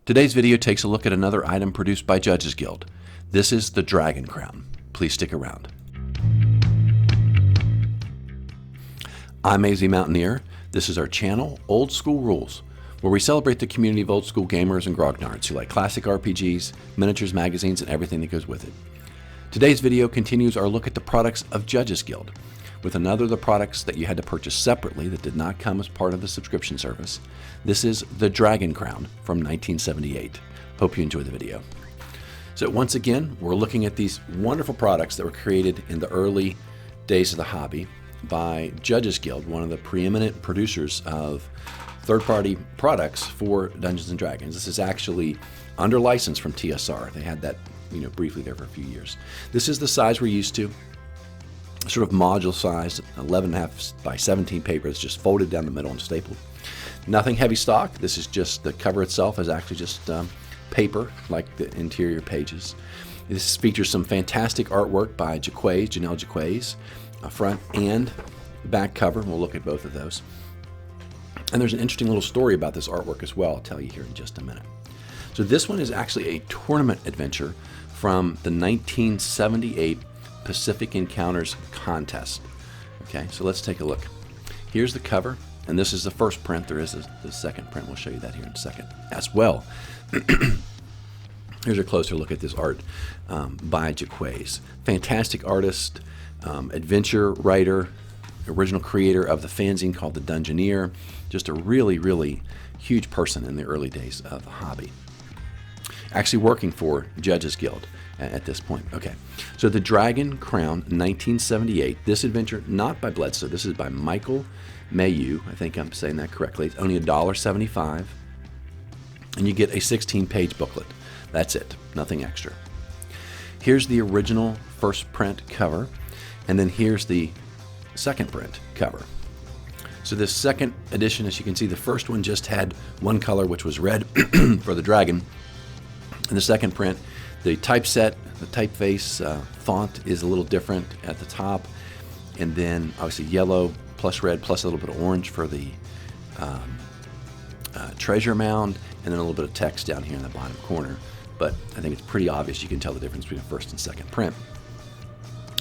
Today's video takes a look at another item produced by Judges Guild. This is the Dragon Crown. Please stick around. I'm AZ Mountaineer. This is our channel, Old School Rules, where we celebrate the community of old school gamers and grognards who like classic RPGs, miniatures, magazines, and everything that goes with it. Today's video continues our look at the products of Judges Guild, with another of the products that you had to purchase separately that did not come as part of the subscription service. This is the Dragon Crown from 1978. Hope you enjoy the video. So once again, we're looking at these wonderful products that were created in the early days of the hobby by Judges Guild, one of the preeminent producers of third-party products for Dungeons & Dragons. This is actually under license from TSR. They had that briefly there for a few years. This is the size we're used to. Sort of module size, 11.5 by 17 paper. It's just folded down the middle and stapled. Nothing heavy stock. This is just the cover itself is actually just paper, like the interior pages. This features some fantastic artwork by Janelle Jaquays, a front and back cover. We'll look at both of those. And there's an interesting little story about this artwork as well. I'll tell you here in just a minute. So this one is actually a tournament adventure from the 1978 Pacific Encounters contest. Okay, so let's take a look. Here's the cover, and this is the first print. There is the second print. We'll show you that here in a second as well. Here's a closer look at this art by Jaquays. Fantastic artist, adventure writer, original creator of the fanzine called The Dungeoneer. Just a really, really huge person in the early days of the hobby. Actually working for Judges Guild at this point. Okay, so the Dragon Crown, 1978. This adventure, not by Bledsoe. This is by Michael Mayu. I think I'm saying that correctly. It's only $1.75, and you get a 16-page booklet. That's it, nothing extra. Here's the original first print cover, and then here's the second print cover. So this second edition, as you can see, the first one just had one color, which was red for the dragon. In the second print, the typeset, the typeface font is a little different at the top, and then obviously yellow plus red plus a little bit of orange for the treasure mound, and then a little bit of text down here in the bottom corner. But I think it's pretty obvious you can tell the difference between the first and second print.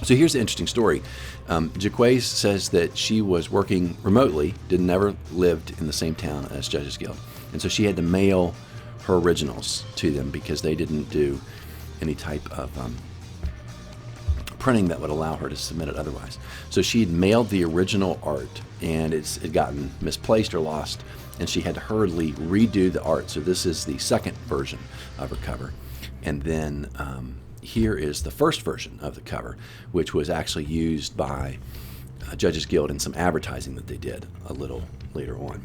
So here's the interesting story. Jaquays says that she was working remotely, never lived in the same town as Judges Guild, and so she had to mail her originals to them because they didn't do any type of printing that would allow her to submit it otherwise. So she had mailed the original art, and it had gotten misplaced or lost, and she had to hurriedly redo the art. So this is the second version of her cover. And then here is the first version of the cover, which was actually used by Judges Guild in some advertising that they did a little later on.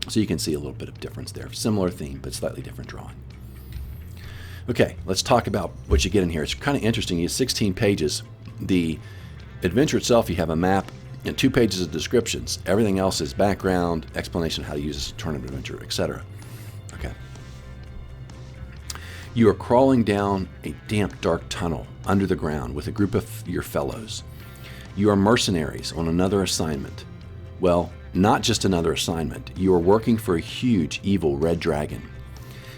So you can see a little bit of difference there. Similar theme, but slightly different drawing. Okay, let's talk about what you get in here. It's kind of interesting. You have 16 pages. The adventure itself, you have a map and 2 pages of descriptions. Everything else is background, explanation of how to use this tournament adventure, etc. Okay. You are crawling down a damp, dark tunnel under the ground with a group of your fellows. You are mercenaries on another assignment. Well, not just another assignment. You are working for a huge, evil red dragon.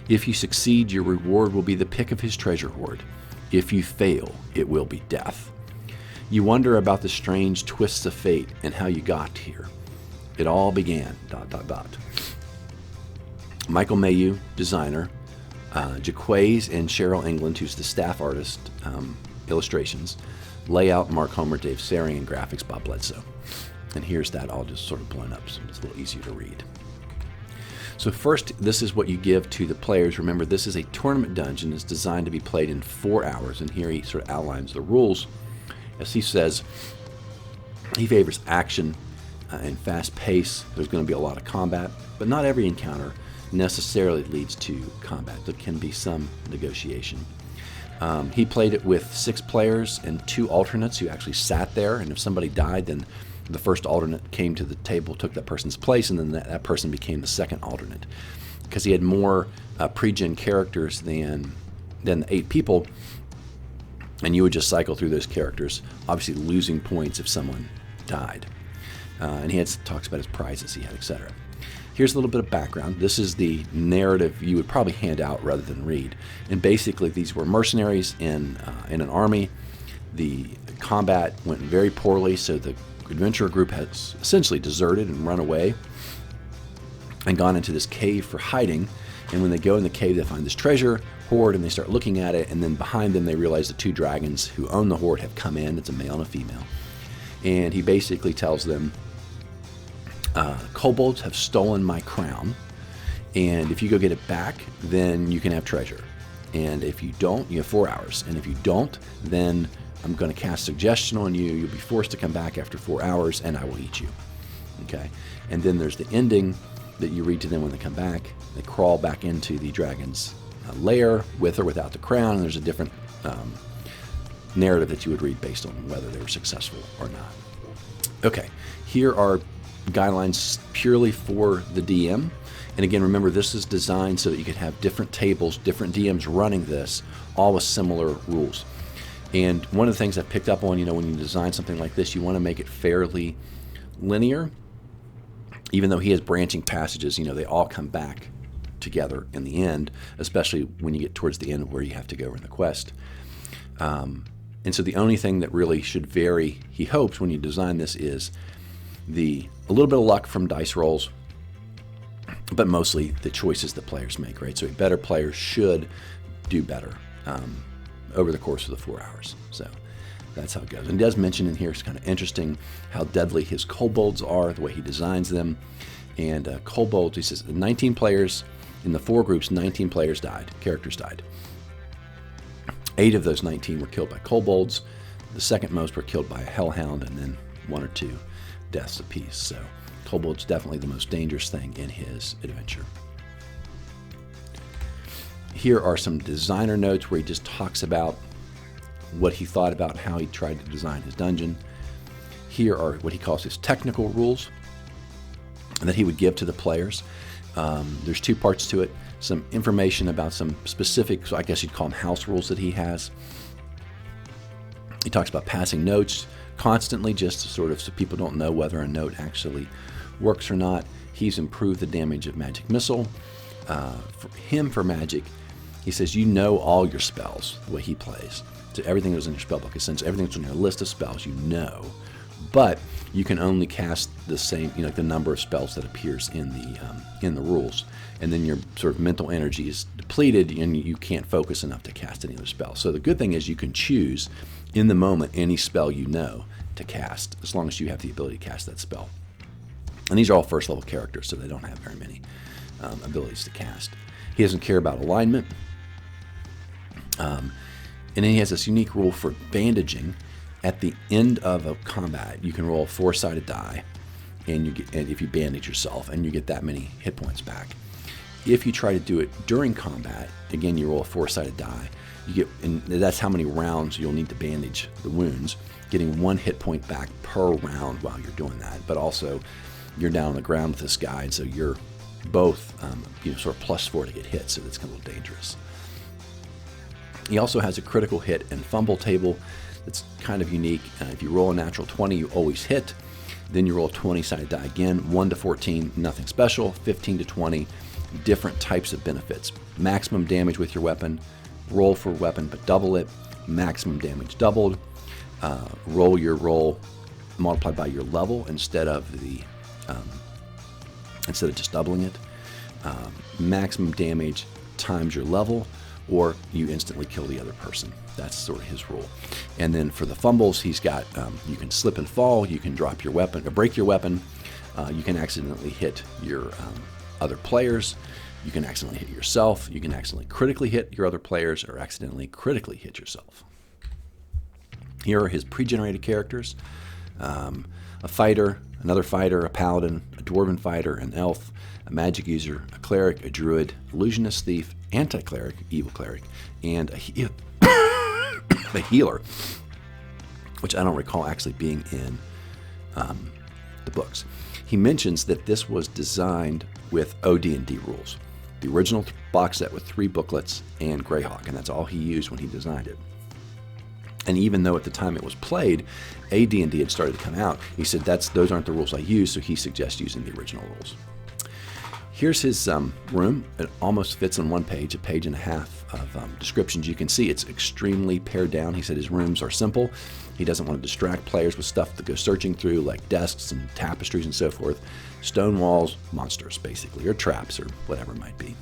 If you succeed, your reward will be the pick of his treasure hoard. If you fail, it will be death. You wonder about the strange twists of fate and how you got here. It all began, ... Michael Mayu, designer, Jaquays and Cheryl England, who's the staff artist, illustrations, layout, Mark Homer, Dave Sarian, graphics, Bob Bledsoe. And here's that all just sort of blown up, so it's a little easier to read. So first, this is what you give to the players. Remember, this is a tournament dungeon. It's designed to be played in 4 hours, and here he sort of outlines the rules. As he says, he favors action and fast pace. There's going to be a lot of combat, but not every encounter necessarily leads to combat. There can be some negotiation. He played it with 6 players and 2 alternates who actually sat there, and if somebody died, then the first alternate came to the table, took that person's place, and then that person became the second alternate. Because he had more pre-gen characters than the 8 people, and you would just cycle through those characters, obviously losing points if someone died. And he talks about his prizes he had, etc. Here's a little bit of background. This is the narrative you would probably hand out rather than read. And basically, these were mercenaries in an army. The combat went very poorly, so the adventurer group has essentially deserted and run away and gone into this cave for hiding. And when they go in the cave, they find this treasure hoard, and they start looking at it. And then behind them, they realize the two dragons who own the hoard have come in. It's a male and a female. And he basically tells them, kobolds have stolen my crown, and if you go get it back, then you can have treasure. And if you don't, you have 4 hours. And if you don't, then I'm going to cast suggestion on you. You'll be forced to come back after 4 hours, and I will eat you. Okay? And then there's the ending that you read to them when they come back. They crawl back into the dragon's lair with or without the crown, and there's a different narrative that you would read based on whether they were successful or not. Okay, here are guidelines purely for the DM. And again, remember, this is designed so that you could have different tables, different DMs running this, all with similar rules. And one of the things I picked up on, when you design something like this, you want to make it fairly linear. Even though he has branching passages, they all come back together in the end, especially when you get towards the end where you have to go over the quest. And so the only thing that really should vary, he hopes, when you design this is a little bit of luck from dice rolls, but mostly the choices the players make, right? So a better player should do better over the course of the 4 hours. So that's how it goes. And he does mention in here, it's kind of interesting how deadly his kobolds are, the way he designs them. And kobolds, he says, 19 players, in the 4 groups, 19 players died, characters died. 8 of those 19 were killed by kobolds. The second most were killed by a hellhound, and then 1 or 2 deaths apiece. So kobold's definitely the most dangerous thing in his adventure. Here are some designer notes where he just talks about what he thought about how he tried to design his dungeon. Here are what he calls his technical rules that he would give to the players. There's 2 parts to it. Some information about some specific, so I guess you'd call them house rules that he has. He talks about passing notes constantly, just sort of so people don't know whether a note actually works or not. He's improved the damage of magic missile. For magic, he says all your spells the way he plays. So everything that was in your spell book, essentially everything that's on your list of spells, but you can only cast the same, the number of spells that appears in the rules, and then your sort of mental energy is depleted, and you can't focus enough to cast any other spells. So the good thing is you can choose in the moment any spell to cast, as long as you have the ability to cast that spell. And these are all first level characters, so they don't have very many abilities to cast. He doesn't care about alignment, and then he has this unique rule for bandaging. At the end of a combat, you can roll a 4-sided die, and if you bandage yourself, and you get that many hit points back. If you try to do it during combat, again, you roll a 4-sided die. And that's how many rounds you'll need to bandage the wounds, getting 1 hit point back per round while you're doing that. But also, you're down on the ground with this guy, and so you're both sort of +4 to get hit, so that's kind of a little dangerous. He also has a critical hit and fumble table. It's kind of unique. If you roll a natural 20, you always hit. Then you roll a 20-sided die again. 1 to 14, nothing special. 15 to 20, different types of benefits. Maximum damage with your weapon. Roll for weapon, but double it. Maximum damage doubled. Roll your roll multiplied by your level instead of just doubling it. Maximum damage times your level, or you instantly kill the other person. That's sort of his rule. And then for the fumbles, he's got, you can slip and fall, you can drop your weapon, or break your weapon, you can accidentally hit your other players, you can accidentally hit yourself, you can accidentally critically hit your other players, or accidentally critically hit yourself. Here are his pre-generated characters. A fighter, another fighter, a paladin, a dwarven fighter, an elf, a magic user, a cleric, a druid, illusionist, thief, anti-cleric, evil cleric, and a healer, which I don't recall actually being in the books. He mentions that this was designed with AD&D rules, the original box set with 3 booklets and Greyhawk, and that's all he used when he designed it. And even though at the time it was played, AD&D had started to come out, he said those aren't the rules I use, so he suggests using the original rules. Here's his room. It almost fits on one page, a page and a half of descriptions. You can see it's extremely pared down. He said his rooms are simple. He doesn't want to distract players with stuff to go searching through, like desks and tapestries and so forth. Stone walls, monsters, basically, or traps, or whatever it might be.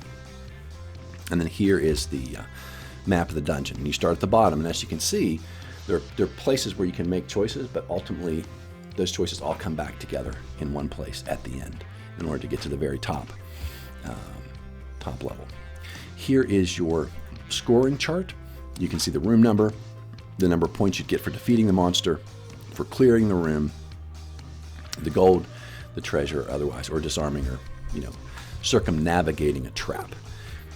And then here is the map of the dungeon. And you start at the bottom, and as you can see, there are places where you can make choices, but ultimately those choices all come back together in one place at the end in order to get to the very top level. Here is your scoring chart. You can see the room number, the number of points you'd get for defeating the monster, for clearing the room, the gold, the treasure, otherwise, or disarming or circumnavigating a trap,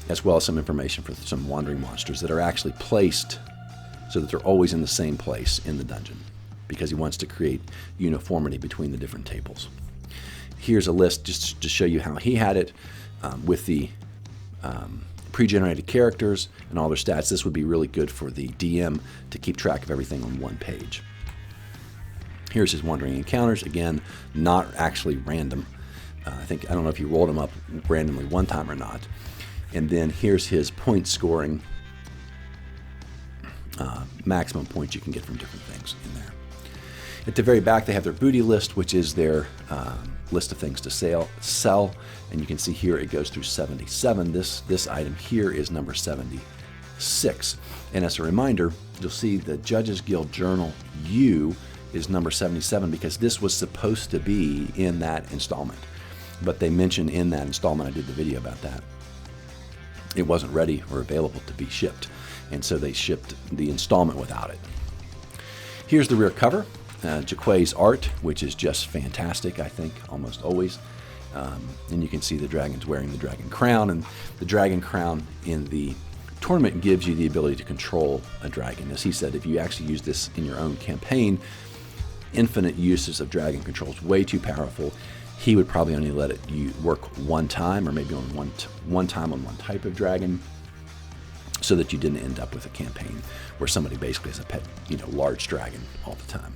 as well as some information for some wandering monsters that are actually placed so that they're always in the same place in the dungeon, because he wants to create uniformity between the different tables. Here's a list just to show you how he had it with the pre-generated characters and all their stats. This would be really good for the DM to keep track of everything on one page. Here's his wandering encounters. Again, not actually random. I don't know if you rolled them up randomly one time or not. And then here's his point scoring, maximum points you can get from different things in there. At the very back, they have their booty list, which is their list of things to sell. And you can see here it goes through 77. This item here is number 76. And as a reminder, you'll see the Judges Guild Journal U is number 77 because this was supposed to be in that installment. But they mentioned in that installment, I did the video about that, it wasn't ready or available to be shipped. And so they shipped the installment without it. Here's the rear cover. Jaqua's art, which is just fantastic, I think, almost always. And you can see the dragon's wearing the dragon crown, and the dragon crown in the tournament gives you the ability to control a dragon. As he said, if you actually use this in your own campaign, infinite uses of dragon control is way too powerful. He would probably only let it work one time, or maybe on one time on one type of dragon, so that you didn't end up with a campaign where somebody basically has a pet, large dragon all the time.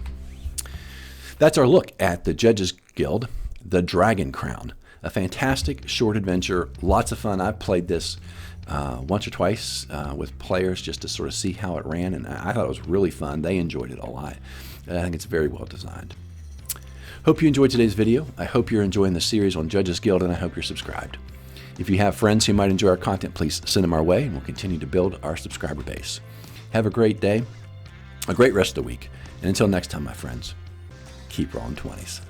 That's our look at the Judges Guild, The Dragon Crown. A fantastic short adventure, lots of fun. I've played this once or twice with players just to sort of see how it ran, and I thought it was really fun. They enjoyed it a lot. And I think it's very well designed. Hope you enjoyed today's video. I hope you're enjoying the series on Judges Guild, and I hope you're subscribed. If you have friends who might enjoy our content, please send them our way, and we'll continue to build our subscriber base. Have a great day, a great rest of the week, and until next time, my friends, keep rolling 20s.